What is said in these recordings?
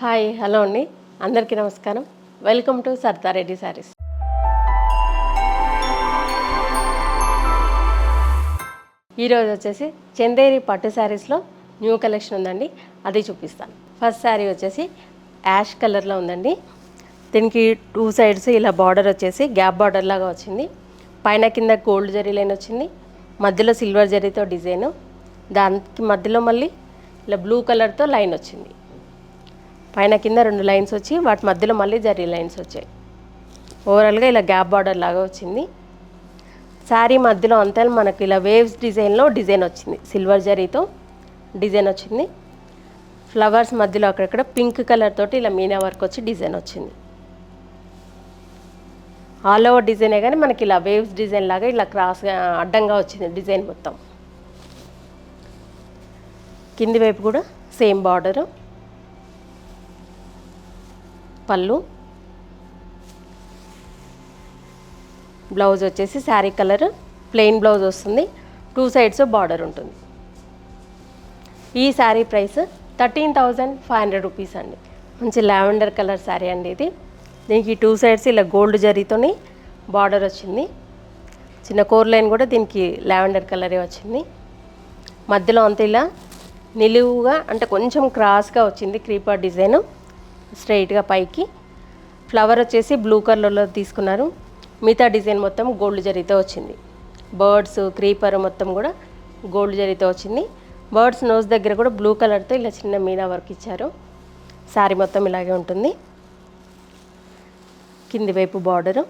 Hi hello అండి అందరికీ నమస్కారం. Welcome to Sardar Reddy saris. ఈరోజు వచ్చేసి చందేరి పట్టు శారీస్లో న్యూ కలెక్షన్ ఉందండి, అది చూపిస్తాను. ఫస్ట్ శారీ వచ్చేసి యాష్ కలర్లో ఉందండి. దీనికి టూ సైడ్స్ ఇలా బార్డర్ వచ్చేసి గ్యాప్ బార్డర్ లాగా వచ్చింది. పైన కింద గోల్డ్ జరీ లైన్ వచ్చింది, మధ్యలో సిల్వర్ జరీతో డిజైను, దానికి మధ్యలో మళ్ళీ ఇలా బ్లూ కలర్తో లైన్ వచ్చింది. పైన కింద రెండు లైన్స్ వచ్చి వాటి మధ్యలో మళ్ళీ జరీ లైన్స్ వచ్చాయి. ఓవరాల్గా ఇలా గ్యాప్ బార్డర్ లాగా వచ్చింది. శారీ మధ్యలో అంతా మనకి ఇలా వేవ్స్ డిజైన్లో డిజైన్ వచ్చింది, సిల్వర్ జరీతో డిజైన్ వచ్చింది. ఫ్లవర్స్ మధ్యలో అక్కడక్కడ పింక్ కలర్ తోటి ఇలా మీనా వర్క్ వచ్చి డిజైన్ వచ్చింది. ఆల్ ఓవర్ డిజైనే కానీ మనకి ఇలా వేవ్స్ డిజైన్ లాగా ఇలా క్రాస్గా అడ్డంగా వచ్చింది డిజైన్ మొత్తం. కింది వైపు కూడా సేమ్ బార్డరు. పళ్ళు, బ్లౌజ్ వచ్చేసి శారీ కలర్ ప్లెయిన్ బ్లౌజ్ వస్తుంది, టూ సైడ్స్ బార్డర్ ఉంటుంది. ఈ శారీ ప్రైస్ 13,500 రూపీస్ అండి. మంచి లావెండర్ కలర్ శారీ అండి ఇది. దీనికి టూ సైడ్స్ ఇలా గోల్డ్ జరీతోని బార్డర్ వచ్చింది. చిన్న కోర్ లైన్ కూడా దీనికి లావెండర్ కలరే వచ్చింది. మధ్యలో అంతా ఇలా నిలువుగా అంటే కొంచెం క్రాస్గా వచ్చింది క్రీపర్ డిజైను, స్ట్రైట్గా పైకి. ఫ్లవర్ వచ్చేసి బ్లూ కలర్లో తీసుకున్నారు, మిగతా డిజైన్ మొత్తం గోల్డ్ జరీతో వచ్చింది. బర్డ్స్ క్రీపర్ మొత్తం కూడా గోల్డ్ జరీతో వచ్చింది. బర్డ్స్ నోస్ దగ్గర కూడా బ్లూ కలర్తో ఇలా చిన్న మీనా వర్క్ ఇచ్చారు. శారీ మొత్తం ఇలాగే ఉంటుంది. కింది వైపు బార్డరు.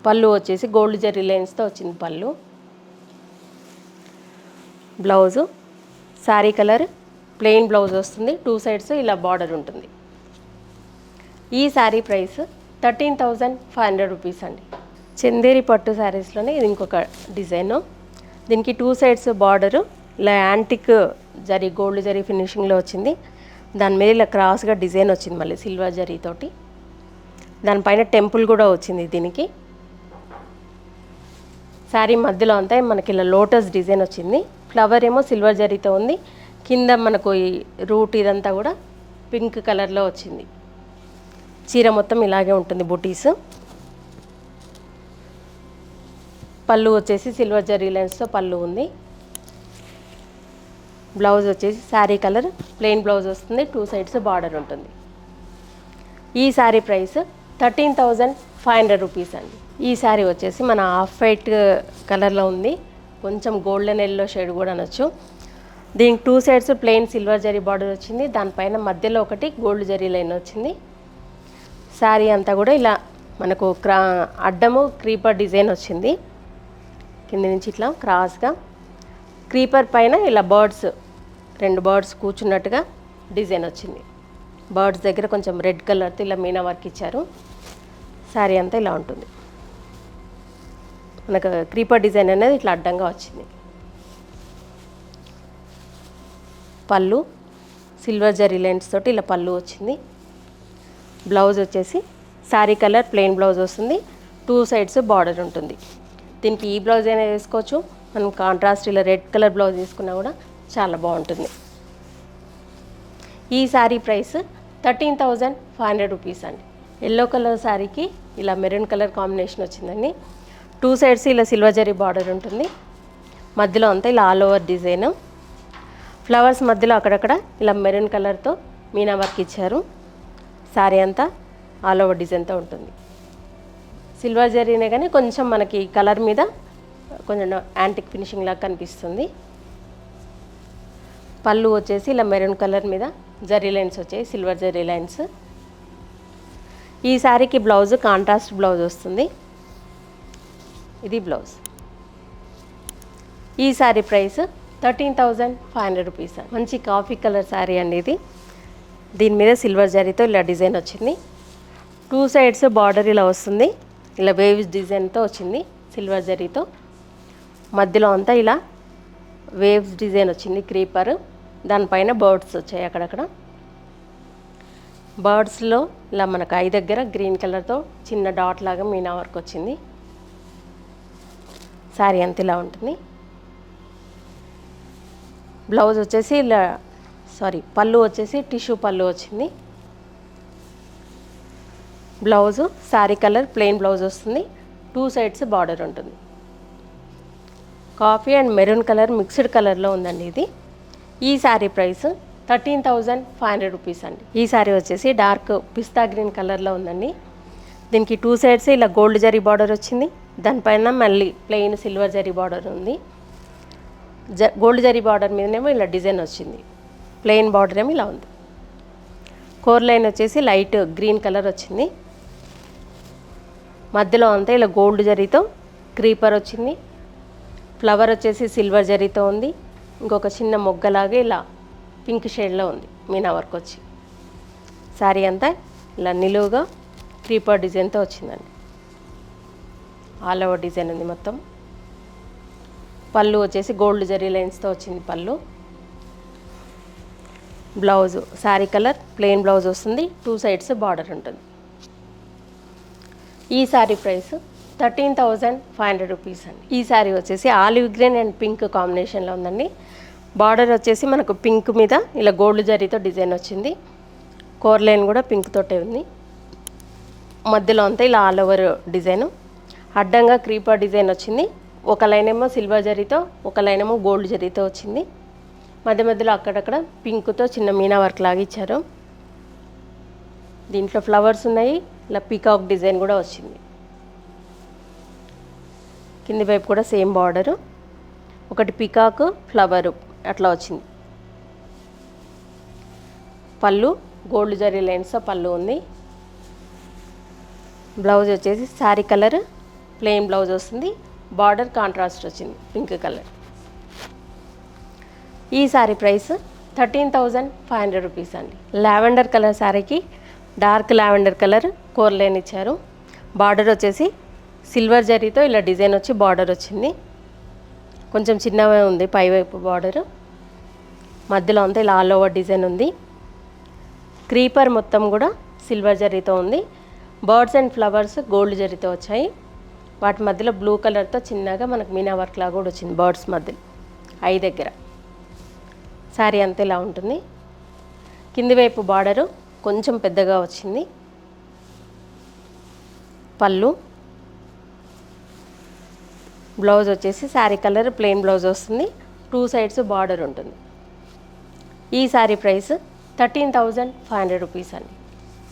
పళ్ళు వచ్చేసి గోల్డ్ జరీ లైన్స్తో వచ్చింది పళ్ళు. Blouse sari colour plain blouse వస్తుంది, టూ సైడ్స్ ఇలా బార్డర్ ఉంటుంది. ఈ శారీ ప్రైస్ 13,500 రూపీస్ అండి. చందేరి పట్టు శారీస్లోనే ఇది ఇంకొక డిజైను. దీనికి టూ సైడ్స్ బార్డరు ఇలా యాంటిక్ జరీ గోల్డ్ జరీ ఫినిషింగ్లో వచ్చింది. దాని మీద ఇలా క్రాస్గా డిజైన్ వచ్చింది మళ్ళీ సిల్వర్ జరీతోటి. దానిపైన టెంపుల్ కూడా వచ్చింది దీనికి. శారీ మధ్యలో అంతా మనకి ఇలా లోటస్ డిజైన్ వచ్చింది. ఫ్లవర్ ఏమో సిల్వర్ జరీతో ఉంది, కింద మనకు ఈ రూట్ ఇదంతా కూడా పింక్ కలర్లో వచ్చింది. చీర మొత్తం ఇలాగే ఉంటుంది బుటీస్. పళ్ళు వచ్చేసి సిల్వర్ జరీ లైన్స్తో పళ్ళు ఉంది. బ్లౌజ్ వచ్చేసి శారీ కలర్ ప్లెయిన్ బ్లౌజ్ వస్తుంది, టూ సైడ్స్ బార్డర్ ఉంటుంది. ఈ శారీ ప్రైస్ 13,500 రూపీస్ అండి. ఈ శారీ వచ్చేసి మన ఆఫ్ వైట్ కలర్లో ఉంది, కొంచెం గోల్డెన్ ఎల్లో షేడ్ కూడా అనొచ్చు. దీనికి two sides plain silver zari border వచ్చింది, దానిపైన మధ్యలో ఒకటి గోల్డ్ జరీ లైన్ వచ్చింది. శారీ అంతా కూడా ఇలా మనకు అడ్డము క్రీపర్ డిజైన్ వచ్చింది. కింద నుంచి ఇట్లా క్రాస్గా క్రీపర్ పైన ఇలా బర్డ్స్, రెండు బర్డ్స్ కూర్చున్నట్టుగా డిజైన్ వచ్చింది. బర్డ్స్ దగ్గర కొంచెం రెడ్ కలర్తో ఇలా మీనా వర్క్ ఇచ్చారు. శారీ అంతా ఇలా ఉంటుంది. మనకు క్రీపర్ డిజైన్ అనేది ఇట్లా అడ్డంగా వచ్చింది. పళ్ళు సిల్వర్ జరీ లైన్స్ తోటి ఇలా పళ్ళు వచ్చింది. బ్లౌజ్ వచ్చేసి శారీ కలర్ ప్లెయిన్ బ్లౌజ్ వస్తుంది, టూ సైడ్స్ బార్డర్ ఉంటుంది. దీనికి ఈ బ్లౌజ్ అయినా వేసుకోవచ్చు, మనం కాంట్రాస్ట్ ఇలా రెడ్ కలర్ బ్లౌజ్ వేసుకున్నా కూడా చాలా బాగుంటుంది. ఈ శారీ ప్రైస్ 13,500 రూపీస్ అండి. ఎల్లో కలర్ శారీకి ఇలా మెరూన్ కలర్ కాంబినేషన్ వచ్చిందండి. టూ సైడ్స్ ఇలా సిల్వర్ జరీ బార్డర్ ఉంటుంది, మధ్యలో అంతా ఇలా ఆల్ ఓవర్ డిజైన్. ఫ్లవర్స్ మధ్యలో అక్కడక్కడ ఇలా మెరూన్ కలర్తో మీనా వర్క్ ఇచ్చారు. శారీ అంతా ఆల్ ఓవర్ డిజైన్తో ఉంటుంది. సిల్వర్ జరీనే కానీ కొంచెం మనకి కలర్ మీద కొంచెం యాంటిక్ ఫినిషింగ్ లాగా కనిపిస్తుంది. పళ్ళు వచ్చేసి ఇలా మెరూన్ కలర్ మీద జరీ లైన్స్ వచ్చాయి, సిల్వర్ జరీ లైన్స్. ఈ శారీకి బ్లౌజ్ కాంట్రాస్ట్ బ్లౌజ్ వస్తుంది. ఇది బ్లౌజ్. ఈ శారీ ప్రైస్ 13,500 రూపీస్. మంచి కాఫీ కలర్ శారీ అండి ఇది. దీని మీద సిల్వర్ జరీతో ఇలా డిజైన్ వచ్చింది. టూ సైడ్స్ బార్డర్ ఇలా వస్తుంది, ఇలా వేవ్స్ డిజైన్తో వచ్చింది సిల్వర్ జరీతో. మధ్యలో అంతా ఇలా వేవ్స్ డిజైన్ వచ్చింది క్రీపర్, దానిపైన బర్డ్స్ వచ్చాయి అక్కడక్కడ. బర్డ్స్లో ఇలా మనకు ఐ దగ్గర గ్రీన్ కలర్తో చిన్న డాట్ లాగా మీనా వర్క్ వచ్చింది. శారీ అంత ఇలా ఉంటుంది. బ్లౌజ్ వచ్చేసి ఇలా పళ్ళు వచ్చేసి టిష్యూ పళ్ళు వచ్చింది. Blouse sari colour plain blouse వస్తుంది. 2 సైడ్స్ బార్డర్ ఉంటుంది. Coffee and maroon colour mixed కలర్లో ఉందండి ఇది. ఈ శారీ ప్రైస్ 13,500 రూపీస్ అండి. ఈ శారీ వచ్చేసి డార్క్ పిస్తా గ్రీన్ కలర్లో ఉందండి. దీనికి 2 సైడ్స్ ఇలా గోల్డ్ జరీ బార్డర్ వచ్చింది. దానిపైన మళ్ళీ ప్లెయిన్ సిల్వర్ జరీ బార్డర్ ఉంది. గోల్డ్ జరీ బార్డర్ మీదనేమో ఇలా డిజైన్ వచ్చింది. ప్లెయిన్ బార్డర్ ఏమో ఇలా ఉంది. కోర్ లైన్ వచ్చేసి లైట్ గ్రీన్ కలర్ వచ్చింది. మధ్యలో అంతా ఇలా గోల్డ్ జరీతో క్రీపర్ వచ్చింది. ఫ్లవర్ వచ్చేసి సిల్వర్ జరీతో ఉంది. ఇంకొక చిన్న మొగ్గలాగే ఇలా పింక్ షేడ్లో ఉంది మీనా వర్క్ వచ్చి. శారీ అంతా ఇలా నిలువుగా క్రీపర్ డిజైన్తో వచ్చిందండి. ఆల్ ఓవర్ డిజైన్ ఉంది మొత్తం. పళ్ళు వచ్చేసి గోల్డ్ జరీ లైన్స్తో వచ్చింది పళ్ళు. Blouse sari colour plain blouse వస్తుంది. 2 సైడ్స్ బార్డర్ ఉంటుంది. ఈ శారీ ప్రైస్ 13,500 రూపీస్ అండి. ఈ శారీ వచ్చేసి ఆలివ్ గ్రీన్ అండ్ పింక్ కాంబినేషన్లో ఉందండి. బార్డర్ వచ్చేసి మనకు పింక్ మీద ఇలా గోల్డ్ జరీతో డిజైన్ వచ్చింది. కోర్ లైన్ కూడా పింక్ తోటే ఉంది. మధ్యలో అంతా ఇలా ఆల్ ఓవర్ డిజైన్. అడ్డంగా క్రీపర్ డిజైన్ వచ్చింది. ఒక లైన్ ఏమో సిల్వర్ జరీతో, ఒక లైన్ ఏమో గోల్డ్ జరీతో వచ్చింది. మధ్య మధ్యలో అక్కడక్కడ పింక్తో చిన్న మీనా వర్క్ లాగా ఇచ్చారు. దీంట్లో ఫ్లవర్స్ ఉన్నాయి. ఇలా పీకాక్ డిజైన్ కూడా వచ్చింది. కింది వైపు కూడా సేమ్ బార్డరు, ఒకటి పీకాక్ ఫ్లవరు అట్లా వచ్చింది. పళ్ళు గోల్డ్ జరీ లైన్స్తో పళ్ళు ఉంది. బ్లౌజ్ వచ్చేసి శారీ కలర్ ప్లెయిన్ బ్లౌజ్ వస్తుంది. బార్డర్ కాంట్రాస్ట్ వచ్చింది పింక్ కలర్. ఈ శారీ ప్రైస్ 13,500 రూపీస్ అండి. లావెండర్ కలర్ శారీకి dark lavender colour core line ఇచ్చారు. బార్డర్ వచ్చేసి సిల్వర్ జరీతో ఇలా డిజైన్ వచ్చి బార్డర్ వచ్చింది. కొంచెం చిన్నగా ఉంది పైవైపు బార్డర్. మధ్యలో అంతా ఇలా ఆల్ ఓవర్ డిజైన్ ఉంది. క్రీపర్ మొత్తం కూడా సిల్వర్ జరీతో ఉంది. బర్డ్స్ అండ్ ఫ్లవర్స్ గోల్డ్ జరీతో వచ్చాయి. వాటి మధ్యలో బ్లూ కలర్తో చిన్నగా మనకు మీనా వర్క్ లాగా కూడా వచ్చింది బర్డ్స్ మధ్యలో ఐ దగ్గర. శారీ అంతా ఇలా ఉంటుంది. కింది వైపు బార్డరు కొంచెం పెద్దగా వచ్చింది. పళ్ళు బ్లౌజ్ వచ్చేసి శారీ కలర్ ప్లెయిన్ బ్లౌజ్ వస్తుంది. 2 సైడ్స్ బార్డర్ ఉంటుంది. ఈ శారీ ప్రైస్ 13,500 రూపీస్ అండి.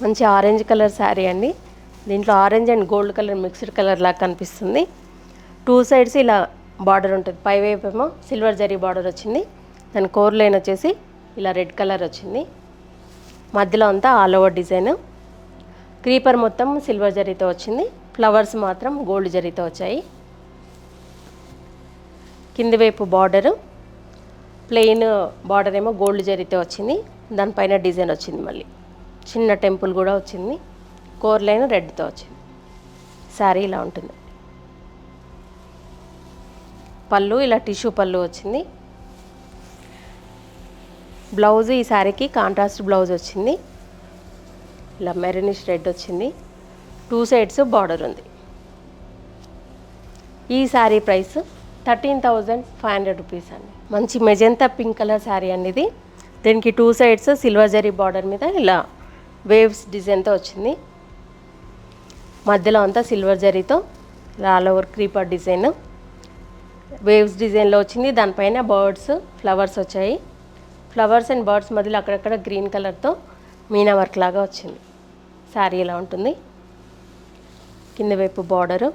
మంచి ఆరెంజ్ కలర్ శారీ అండి. దీంట్లో orange and gold colour mixed colour లాగా కనిపిస్తుంది. 2 సైడ్స్ ఇలా బార్డర్ ఉంటుంది. పైవైపు ఏమో సిల్వర్ జరీ బార్డర్ వచ్చింది. దాని కోర్ లైన్ వచ్చేసి ఇలా రెడ్ కలర్ వచ్చింది. మధ్యలో అంతా ఆల్ ఓవర్ డిజైన్. క్రీపర్ మొత్తం సిల్వర్ జరీతో వచ్చింది. ఫ్లవర్స్ మాత్రం గోల్డ్ జరీతో వచ్చాయి. కింది వైపు బార్డరు ప్లెయిన్ బార్డర్ ఏమో గోల్డ్ జరీతో వచ్చింది. దానిపైన డిజైన్ వచ్చింది. మళ్ళీ చిన్న టెంపుల్ కూడా వచ్చింది. కోర్ లైన్ రెడ్తో వచ్చింది. శారీ ఇలా ఉంటుంది. పళ్ళు ఇలా టిష్యూ పళ్ళు వచ్చింది. బ్లౌజ్ ఈ శారీకి కాంట్రాస్ట్ బ్లౌజ్ వచ్చింది. ఇలా మెరూనిష్ రెడ్ వచ్చింది. 2 సైడ్స్ బార్డర్ ఉంది. ఈ శారీ ప్రైస్ 13,500 రూపీస్ అండి. మంచి మెజెంతా పింక్ కలర్ శారీ అండి ఇది. దీనికి 2 సైడ్స్ సిల్వర్ జరీ బార్డర్ మీద ఇలా వేవ్స్ డిజైన్తో వచ్చింది. మధ్యలో అంతా సిల్వర్ జరీతో all over creeper design waves డిజైన్లో వచ్చింది. దానిపైన బర్డ్స్ ఫ్లవర్స్ వచ్చాయి. ఫ్లవర్స్ అండ్ బర్డ్స్ మధ్యలో అక్కడక్కడ గ్రీన్ కలర్తో మీనా వర్క్ లాగా వచ్చింది. శారీ ఇలా ఉంటుంది. కింద వైపు బార్డరు.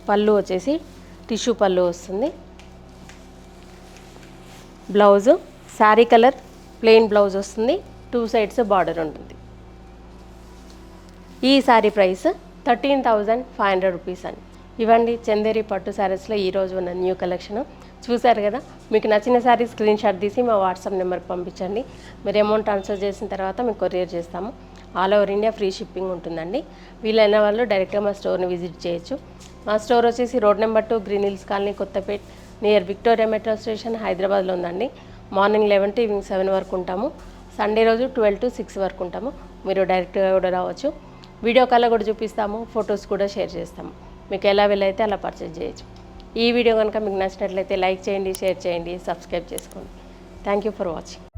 పళ్ళు వచ్చేసి టిష్యూ పళ్ళు వస్తుంది. Blouse sari colour plain blouse వస్తుంది. 2 సైడ్స్ బార్డర్ ఉంటుంది. ఈ శారీ ప్రైస్ 13,500 రూపీస్ అండి. ఇవ్వండి చందేరి పట్టు శారీస్లో ఈరోజు ఉన్న న్యూ కలెక్షన్ చూసారు కదా. మీకు నచ్చిన శారీ స్క్రీన్ షాట్ తీసి మా వాట్సాప్ నెంబర్కి పంపించండి. మీరు అమౌంట్ ట్రాన్స్ఫర్ చేసిన తర్వాత మీకు కొరియర్ చేస్తాము. All over India free shipping ఉంటుందండి. వీలైన వాళ్ళు డైరెక్ట్గా మా స్టోర్ని విజిట్ చేయొచ్చు. మా స్టోర్ వచ్చేసి road number 2 green hills colony Kothapet near Victoria metro station హైదరాబాద్లో ఉందండి. మార్నింగ్ 11 to ఈవినింగ్ 7 వరకు ఉంటాము. సండే రోజు 12 to 6 వరకు ఉంటాము. మీరు డైరెక్ట్గా కూడా రావచ్చు. వీడియో కాల్లో కూడా చూపిస్తాము. ఫొటోస్ కూడా షేర్ చేస్తాము. మీకు ఎలా వీలైతే అలా పర్చేజ్ చేయొచ్చు. ఈ వీడియో కనుక మీకు నచ్చినట్లయితే లైక్ చేయండి, షేర్ చేయండి, సబ్స్క్రైబ్ చేసుకోండి. Thank you for watching.